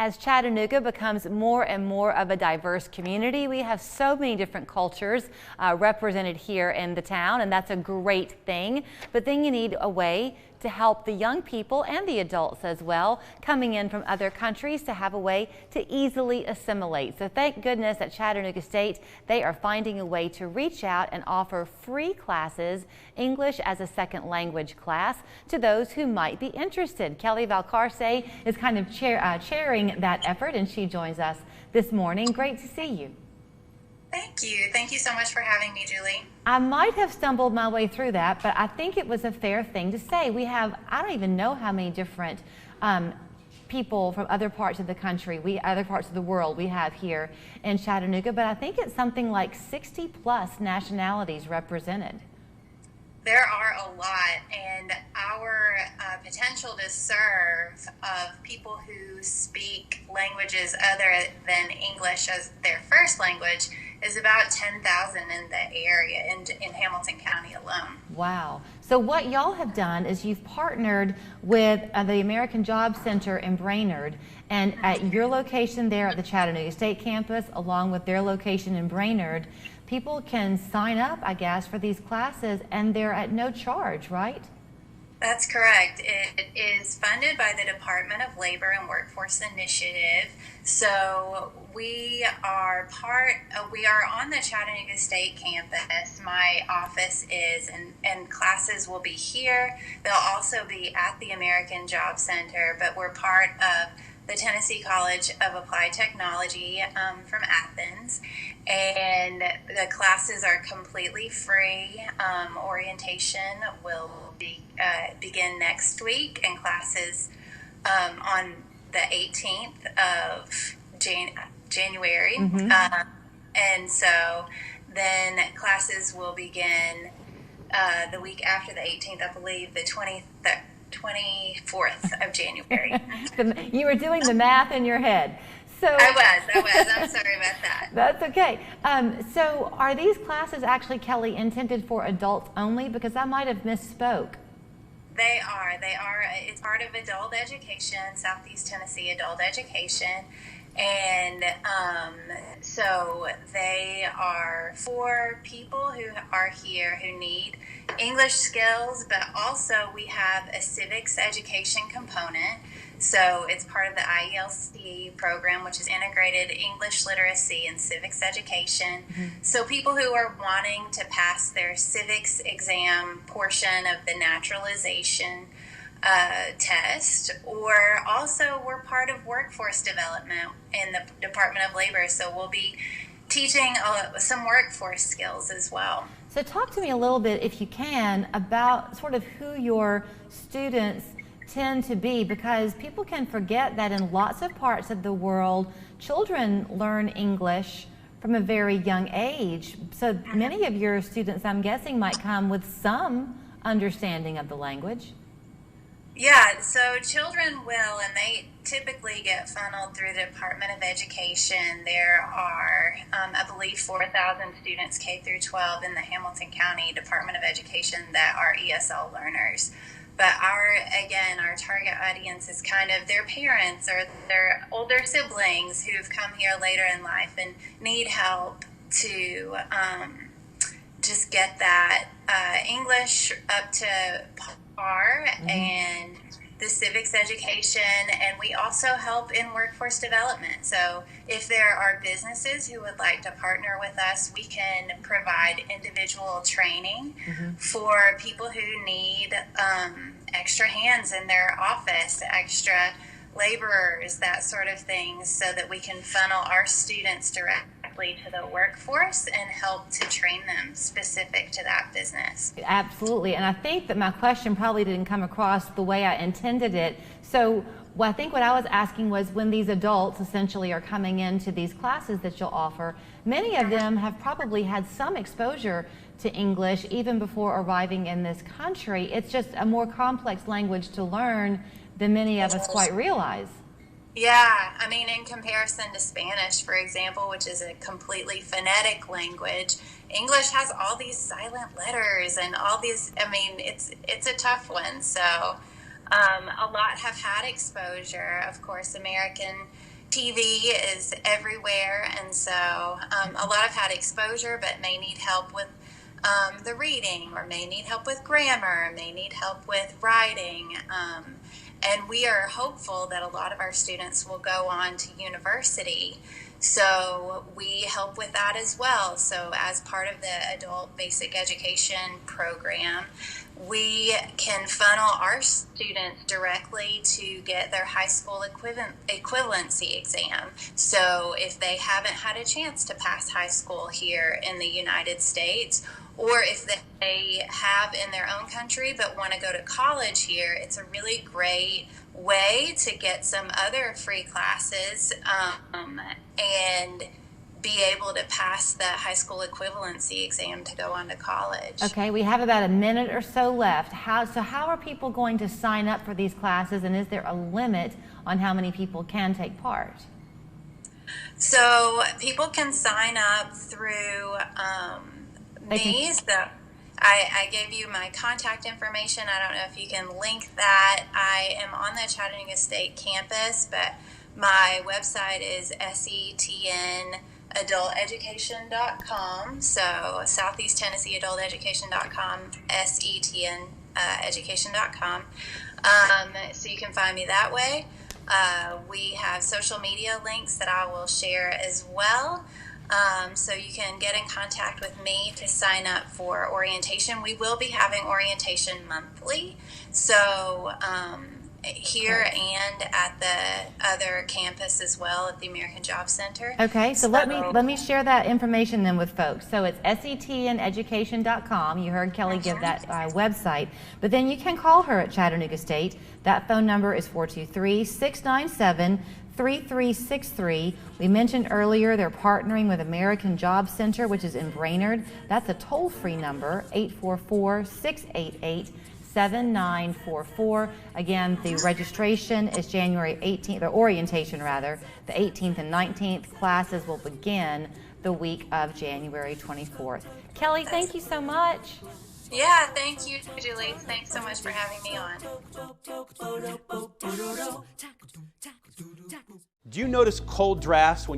As Chattanooga becomes more and more of a diverse community, we have so many different cultures represented here in the town, and that's a great thing. But then you need a way to help the young people and the adults as well coming in from other countries to have a way to easily assimilate. So thank goodness at Chattanooga State they are finding a way to reach out and offer free classes, English as a second language class, to those who might be interested. Kelly Valcarce is kind of chairing that effort, and she joins us this morning. Great to see you. Thank you. Thank you so much for having me, Julie. I might have stumbled my way through that, but I think it was a fair thing to say. We have, I don't even know how many different people from other parts of the country, other parts of the world we have here in Chattanooga, but I think it's something like 60 plus nationalities represented. There are a lot, and our potential to serve of people who speak languages other than English as their first language is about 10,000 in the area, in Hamilton County alone. Wow. So what y'all have done is you've partnered with the American Job Center in Brainerd, and at your location there at the Chattanooga State campus, along with their location in Brainerd, people can sign up, I guess, for these classes, and they're at no charge, right? That's correct. It is funded by the Department of Labor and Workforce Initiative. So we are on the Chattanooga State campus. My office is, and classes will be here. They'll also be at the American Job Center, but we're part of the Tennessee College of Applied Technology from Athens, and the classes are completely free. Orientation will begin next week, and classes on the 18th of January. And so then classes will begin the week after the 18th, I believe, the 24th of January. You were doing the math in your head. So I was. I'm sorry about that. That's okay. So are these classes actually, Kelly, intended for adults only? Because I might have misspoke. They are. It's part of adult education, Southeast Tennessee adult education. And so they are for people who are here who need English skills, but also we have a civics education component. So it's part of the IELTS program, which is integrated English literacy and civics education. So people who are wanting to pass their civics exam portion of the naturalization test, or also we're part of workforce development in the Department of Labor, so we'll be teaching some workforce skills as well. So talk to me a little bit, if you can, about sort of who your students tend to be, because people can forget that in lots of parts of the world, children learn English from a very young age. So many of your students, I'm guessing, might come with some understanding of the language. Yeah, so children will, and they typically get funneled through the Department of Education. There are, I believe, 4,000 students K through 12 in the Hamilton County Department of Education that are ESL learners. But our target audience is kind of their parents or their older siblings who've come here later in life and need help to just get that English up to par and the civics education, and we also help in workforce development. So if there are businesses who would like to partner with us, we can provide individual training for people who need extra hands in their office, extra laborers, that sort of thing, so that we can funnel our students directly to the workforce and help to train them specific to that business. Absolutely, and I think that my question probably didn't come across the way I intended it. So I think what I was asking was, when these adults essentially are coming into these classes that you'll offer, many of them have probably had some exposure to English even before arriving in this country. It's just a more complex language to learn than many of us quite realize. Yeah, I mean, in comparison to Spanish, for example, which is a completely phonetic language, English has all these silent letters and all these, I mean, it's a tough one. So A lot have had exposure. Of course, American TV is everywhere, and so a lot have had exposure but may need help with the reading, or may need help with grammar, may need help with writing. And we are hopeful that a lot of our students will go on to university. So we help with that as well. So as part of the adult basic education program, we can funnel our students directly to get their high school equivalency exam. So if they haven't had a chance to pass high school here in the United States, or if they have in their own country but want to go to college here, it's a really great way to get some other free classes and be able to pass the high school equivalency exam to go on to college. Okay, we have about a minute or so left. How are people going to sign up for these classes, and is there a limit on how many people can take part? So people can sign up through me. So I gave you my contact information. I don't know if you can link that. I am on the Chattanooga State campus, but my website is setnadulteducation.com. So Southeast Tennessee Adulteducation.com, SETN education.com. So you can find me that way. We have social media links that I will share as well. So you can get in contact with me to sign up for orientation. We will be having orientation monthly. So here and at the other campus as well at the American Job Center. Okay, so let me share that information then with folks. So it's setneducation.com. You heard Kelly give that website, but then you can call her at Chattanooga State. That phone number is 423-697-3363. We mentioned earlier they're partnering with American Job Center, which is in Brainerd. That's a toll-free number, 844-688-7944. Again, the registration is January 18th, or orientation rather, the 18th and 19th. Classes will begin the week of January 24th. Kelly, thank you so much. Yeah, thank you, Julie. Thanks so much for having me on. Do you notice cold drafts when you